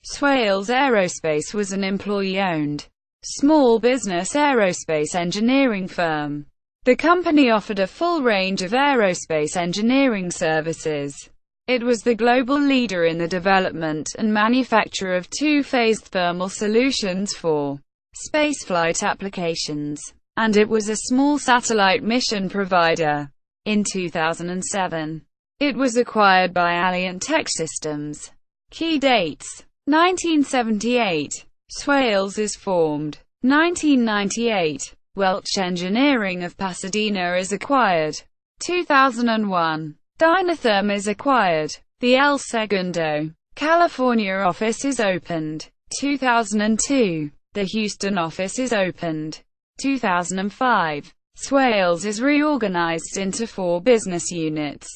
Swales Aerospace was an employee-owned, small business aerospace engineering firm. The company offered a full range of aerospace engineering services. It was the global leader in the development and manufacture of two-phased thermal solutions for spaceflight applications, and it was a small satellite mission provider. In 2007, it was acquired by Alliant Techsystems. Key dates: 1978. Swales is formed. 1998. Welch Engineering of Pasadena is acquired. 2001. Dynatherm is acquired. The El Segundo, California office is opened. 2002. The Houston office is opened. 2005. Swales is reorganized into 4 business units.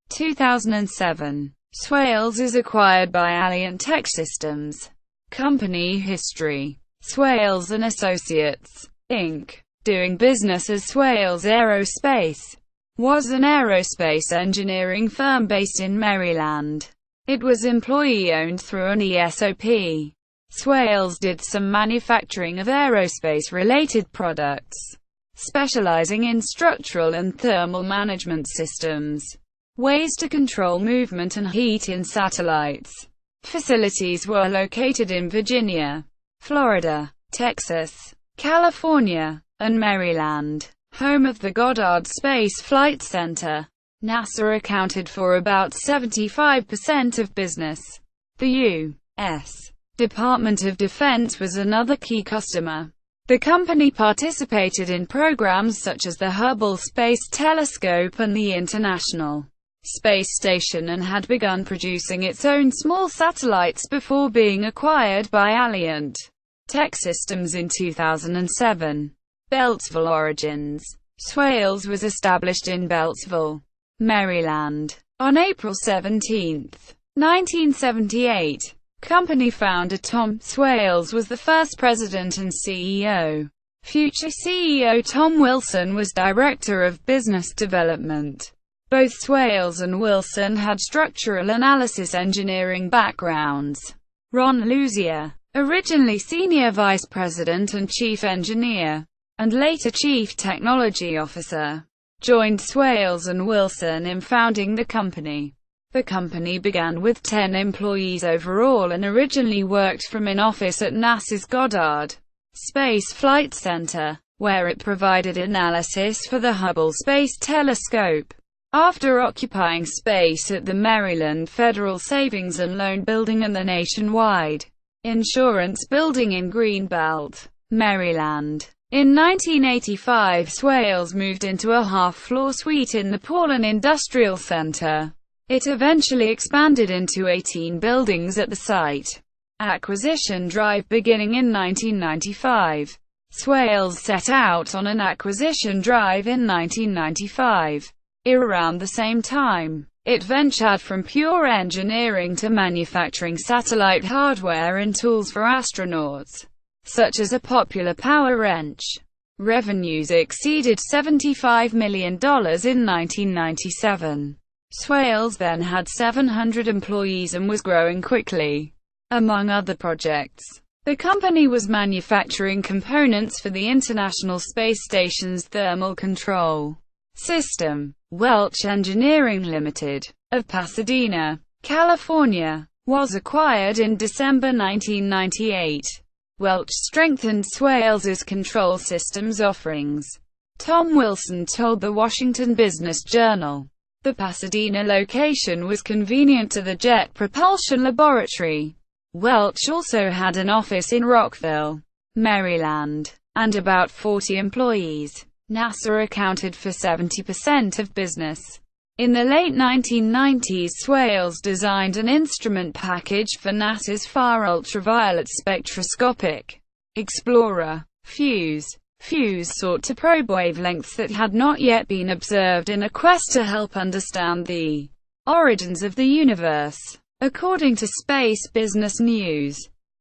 2007. Swales is acquired by Alliant Techsystems. Company history: Swales & Associates, Inc., doing business as Swales Aerospace, was an aerospace engineering firm based in Maryland. It was employee-owned through an ESOP. Swales did some manufacturing of aerospace-related products, specializing in structural and thermal management systems, ways to control movement and heat in satellites. Facilities were located in Virginia, Florida, Texas, California, and Maryland, home of the Goddard Space Flight Center. NASA accounted for about 75% of business. The U.S. Department of Defense was another key customer. The company participated in programs such as the Hubble Space Telescope and the International Space Station, and had begun producing its own small satellites before being acquired by Alliant Techsystems in 2007. Beltsville origins: Swales was established in Beltsville, Maryland, on April 17, 1978. Company founder Tom Swales was the first president and CEO. Future CEO Tom Wilson was director of business development. Both Swales and Wilson had structural analysis engineering backgrounds. Ron Luzier, originally senior vice president and chief engineer, and later chief technology officer, joined Swales and Wilson in founding the company. The company began with 10 employees overall and originally worked from an office at NASA's Goddard Space Flight Center, where it provided analysis for the Hubble Space Telescope. After occupying space at the Maryland Federal Savings and Loan Building and the Nationwide Insurance Building in Greenbelt, Maryland, in 1985, Swales moved into a half-floor suite in the Paulin Industrial Center. It eventually expanded into 18 buildings at the site. Acquisition drive beginning in 1995. Swales set out on an acquisition drive in 1995. Around the same time, it ventured from pure engineering to manufacturing satellite hardware and tools for astronauts, such as a popular power wrench. Revenues exceeded $75 million in 1997. Swales then had 700 employees and was growing quickly. Among other projects, the company was manufacturing components for the International Space Station's thermal control system. Welch Engineering Limited, of Pasadena, California, was acquired in December 1998. Welch strengthened Swales' control systems offerings. Tom Wilson told the Washington Business Journal, the Pasadena location was convenient to the Jet Propulsion Laboratory. Welch also had an office in Rockville, Maryland, and about 40 employees. NASA accounted for 70% of business. In the late 1990s, Swales designed an instrument package for NASA's Far Ultraviolet Spectroscopic Explorer Fuse. Fuse sought to probe wavelengths that had not yet been observed in a quest to help understand the origins of the universe. According to Space Business News,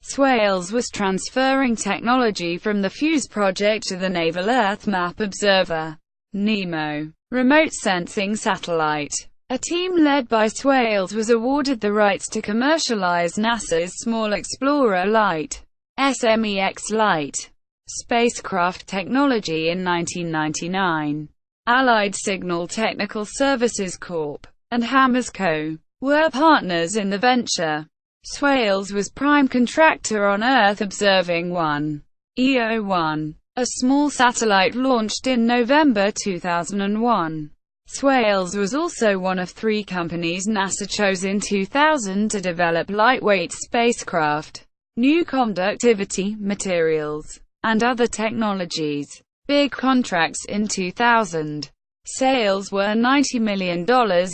Swales was transferring technology from the Fuse project to the Naval Earth Map Observer (NEMO) remote sensing satellite. A team led by Swales was awarded the rights to commercialize NASA's Small Explorer Light (SMEX Light) spacecraft technology in 1999. Allied Signal Technical Services Corp. and Hammers Co. were partners in the venture. Swales was prime contractor on Earth Observing 1 (EO-1), a small satellite launched in November 2001. Swales was also one of 3 companies NASA chose in 2000 to develop lightweight spacecraft, new conductivity materials, and other technologies. Big contracts in 2000. Sales were $90 million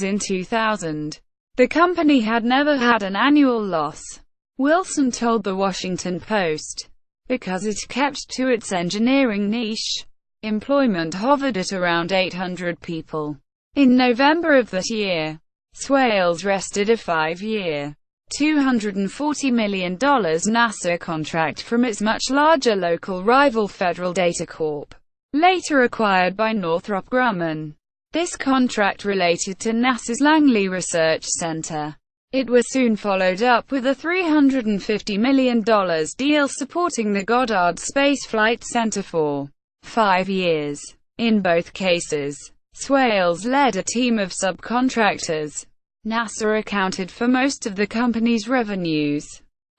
in 2000. The company had never had an annual loss. Wilson told The Washington Post, because it kept to its engineering niche. Employment hovered at around 800 people. In November of that year, Swales wrested a 5-year, $240 million NASA contract from its much larger local rival Federal Data Corp., later acquired by Northrop Grumman. This contract related to NASA's Langley Research Center. It was soon followed up with a $350 million deal supporting the Goddard Space Flight Center for 5 years. In both cases, Swales led a team of subcontractors. NASA accounted for most of the company's revenues.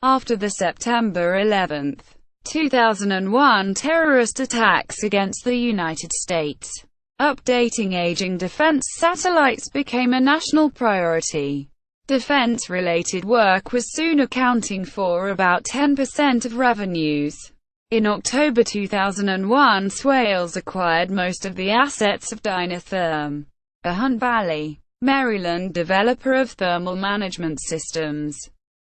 After the September 11, 2001 terrorist attacks against the United States, updating aging defense satellites became a national priority. Defense-related work was soon accounting for about 10% of revenues. In October 2001, Swales acquired most of the assets of Dynatherm, a Hunt Valley, Maryland developer of thermal management systems,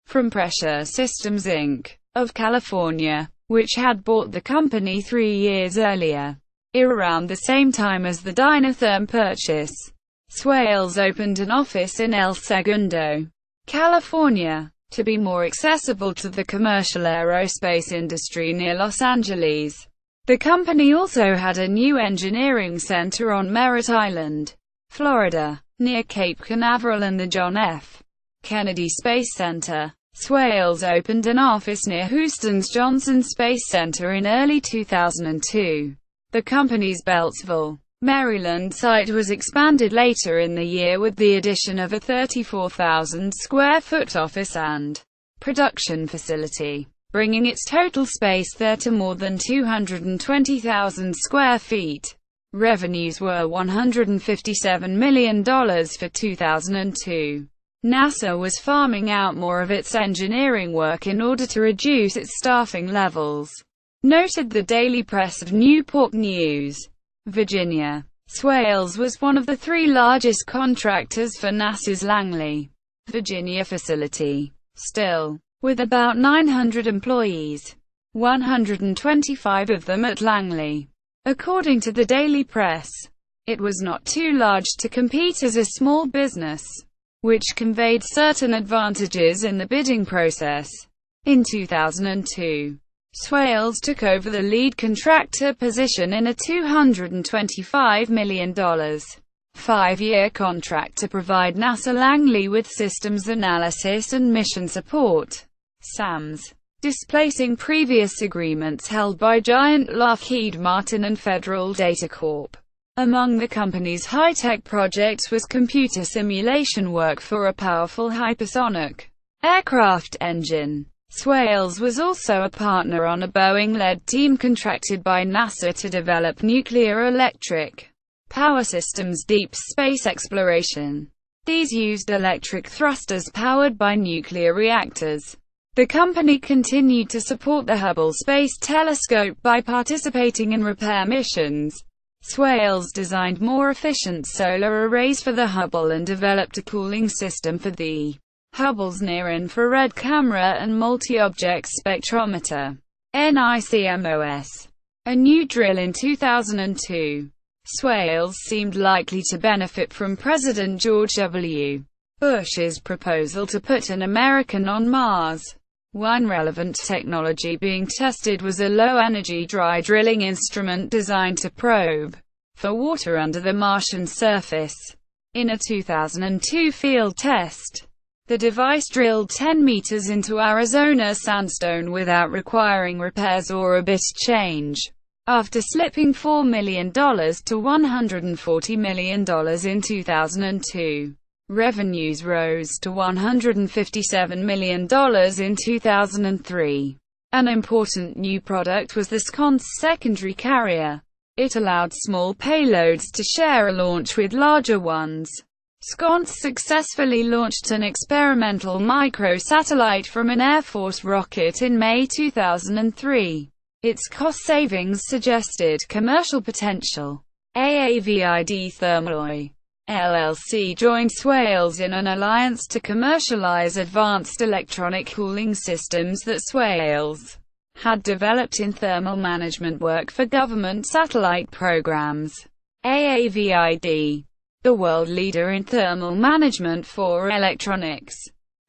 from Pressure Systems Inc. of California, which had bought the company 3 years earlier. Around the same time as the Dynatherm purchase, Swales opened an office in El Segundo, California, to be more accessible to the commercial aerospace industry near Los Angeles. The company also had a new engineering center on Merritt Island, Florida, near Cape Canaveral and the John F. Kennedy Space Center. Swales opened an office near Houston's Johnson Space Center in early 2002. The company's Beltsville, Maryland site was expanded later in the year with the addition of a 34,000-square-foot office and production facility, bringing its total space there to more than 220,000 square feet. Revenues were $157 million for 2002. NASA was farming out more of its engineering work in order to reduce its staffing levels, noted the Daily Press of Newport News, Virginia. Swales was one of the 3 largest contractors for NASA's Langley, Virginia facility. Still, with about 900 employees, 125 of them at Langley. According to the Daily Press, it was not too large to compete as a small business, which conveyed certain advantages in the bidding process. In 2002, Swales took over the lead contractor position in a $225 million, 5-year contract to provide NASA Langley with systems analysis and mission support (SAMS), displacing previous agreements held by giant Lockheed Martin and Federal Data Corp. Among the company's high-tech projects was computer simulation work for a powerful hypersonic aircraft engine. Swales was also a partner on a Boeing-led team contracted by NASA to develop nuclear electric power systems deep space exploration. These used electric thrusters powered by nuclear reactors. The company continued to support the Hubble Space Telescope by participating in repair missions. Swales designed more efficient solar arrays for the Hubble and developed a cooling system for the Hubble's near-infrared camera and multi-object spectrometer (NICMOS). A new drill in 2002. Swales seemed likely to benefit from President George W. Bush's proposal to put an American on Mars. One relevant technology being tested was a low-energy dry drilling instrument designed to probe for water under the Martian surface. In a 2002 field test, the device drilled 10 meters into Arizona sandstone without requiring repairs or a bit change. After slipping $4 million to $140 million in 2002, revenues rose to $157 million in 2003. An important new product was the Sconce secondary carrier. It allowed small payloads to share a launch with larger ones. Sconce successfully launched an experimental microsatellite from an Air Force rocket in May 2003. Its cost savings suggested commercial potential. AAVID Thermalloy LLC joined Swales in an alliance to commercialize advanced electronic cooling systems that Swales had developed in thermal management work for government satellite programs. AAVID, the world leader in thermal management for electronics,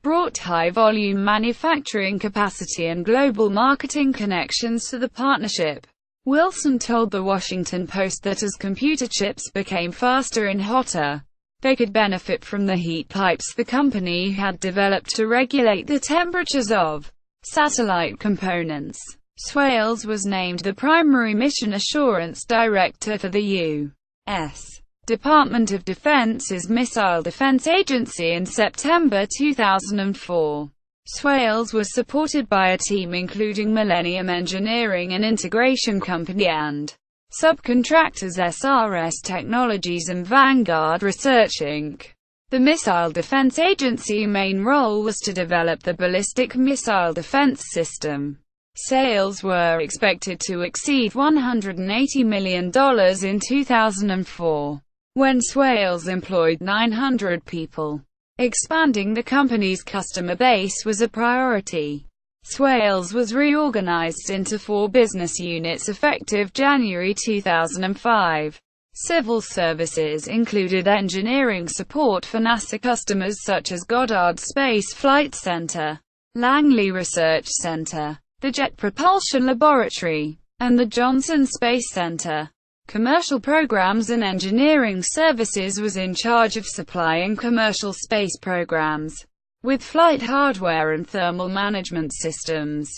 brought high-volume manufacturing capacity and global marketing connections to the partnership. Wilson told The Washington Post that as computer chips became faster and hotter, they could benefit from the heat pipes the company had developed to regulate the temperatures of satellite components. Swales was named the primary mission assurance director for the U.S. Department of Defense's Missile Defense Agency in September 2004. Swales was supported by a team including Millennium Engineering and Integration Company and subcontractors SRS Technologies and Vanguard Research Inc. The Missile Defense Agency's main role was to develop the ballistic missile defense system. Sales were expected to exceed $180 million in 2004, when Swales employed 900 people. Expanding the company's customer base was a priority. Swales was reorganized into 4 business units effective January 2005. Civil services included engineering support for NASA customers such as Goddard Space Flight Center, Langley Research Center, the Jet Propulsion Laboratory, and the Johnson Space Center. Commercial programs and engineering services was in charge of supplying commercial space programs with flight hardware and thermal management systems.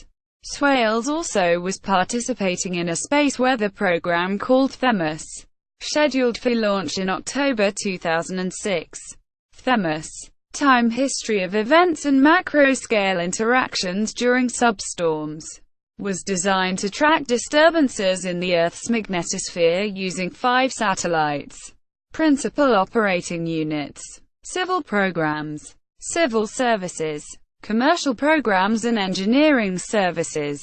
Swales also was participating in a space weather program called Themis, scheduled for launch in October 2006. Themis, time history of events and macro-scale interactions during substorms, was designed to track disturbances in the Earth's magnetosphere using 5 satellites. Principal operating units: civil programs, civil services, commercial programs and engineering services,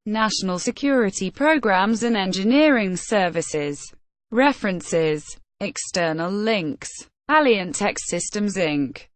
national security programs and engineering services. References: external links. Alliant Techsystems Inc.